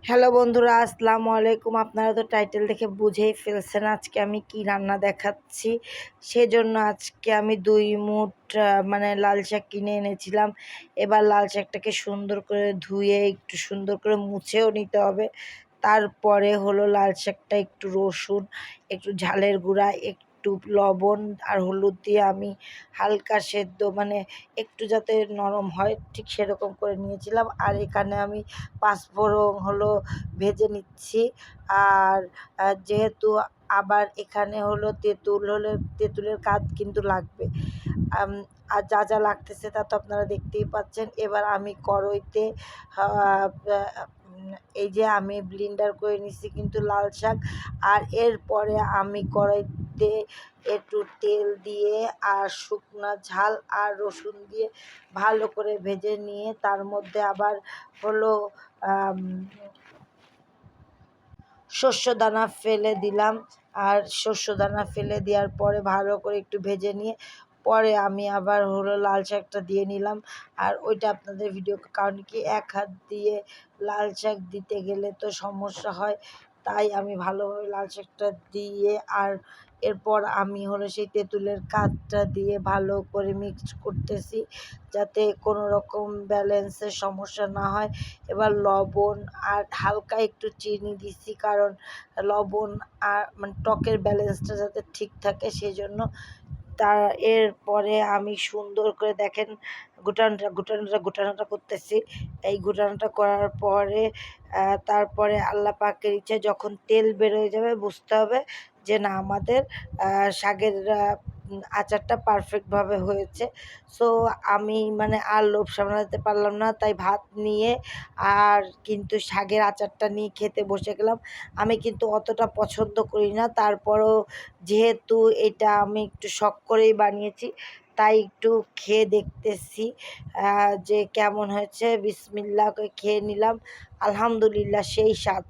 Hello বন্ধুরা, আসসালামু আলাইকুম। আপনারা তো টাইটেল দেখে বুঝেই ফেলছেন আজকে আমি কি রান্না দেখাচ্ছি। সেজন্য আজকে আমি 2 মুঠ মানে লাল শাক কিনে এনেছিলাম। এবার লাল শাকটাকে সুন্দর করে ধুয়ে একটু সুন্দর করে মুছেও নিতে হবে। তারপরে হলো লাল শাকটা একটু রসুন, একটু ঝালের গুঁড়া, একটু লবণ আর হলুদ দিয়ে আমি হালকা সেদ্ধ মানে একটু যাতে নরম হয় ঠিক সেরকম করে নিয়েছিলাম। আর এখানে আমি পাঁচফোড়ন হলো ভেজে নিচ্ছি। আর যেহেতু আবার এখানে হলো তেঁতুলের কাজ কিন্তু লাগবে। আম আর যা যা লাগতেছে তা তো আপনারা দেখতেই পাচ্ছেন। এবার আমি কড়াইতে আ ব্যা এই যে আমি ব্লেন্ডার করে নিচ্ছি কিন্তু লাল শাক। আর এরপরে আমি কড়াইতে একটু তেল দিয়ে আর শুকনা ঝাল আর রসুন দিয়ে ভালো করে ভেজে নিয়ে তার মধ্যে আবার হলো আম শস্যদানা ফেলে দিলাম। আর শস্যদানা ফেলে দেওয়ার পরে ভালো করে একটু ভেজে নিয়ে পরে আমি আবার হলো লাল শাকটা দিয়ে নিলাম। আর ওইটা আপনাদের ভিডিও, কারণ কি এক হাত দিয়ে লাল শাক দিতে গেলে তো সমস্যা হয়, তাই আমি ভালোভাবে লাল শাকটা দিয়ে আর এরপর আমি হলো সেই তেঁতুলের কাঠটা দিয়ে ভালো করে মিক্সড করতেছি যাতে কোনো রকম ব্যালেন্সের সমস্যা না হয়। এবার লবণ আর হালকা একটু চিনি দিচ্ছি, কারণ লবণ আর মানে টকের ব্যালেন্সটা যাতে ঠিক থাকে সেই জন্য। তার এরপরে আমি সুন্দর করে দেখেন ঘুটানোটা করতেছি। এই ঘুটানোটা করার পরে তারপরে আল্লাহ পাকের ইচ্ছায় যখন তেল বের হয়ে যাবে বুঝতে হবে যে না আমাদের শাকের আচারটা পারফেক্টভাবে হয়েছে। সো আমি মানে আর লোভ সামলাতে পারলাম না, তাই ভাত নিয়ে আর কিন্তু শাকের আচারটা নিয়ে খেতে বসে গেলাম। আমি কিন্তু অতটা পছন্দ করি না, তারপরও যেহেতু এটা আমি একটু শখ করেই বানিয়েছি তাই একটু খেয়ে দেখতেছি যে কেমন হয়েছে। বিসমিল্লাহ করে খেয়ে নিলাম, আলহামদুলিল্লাহ সেই স্বাদ।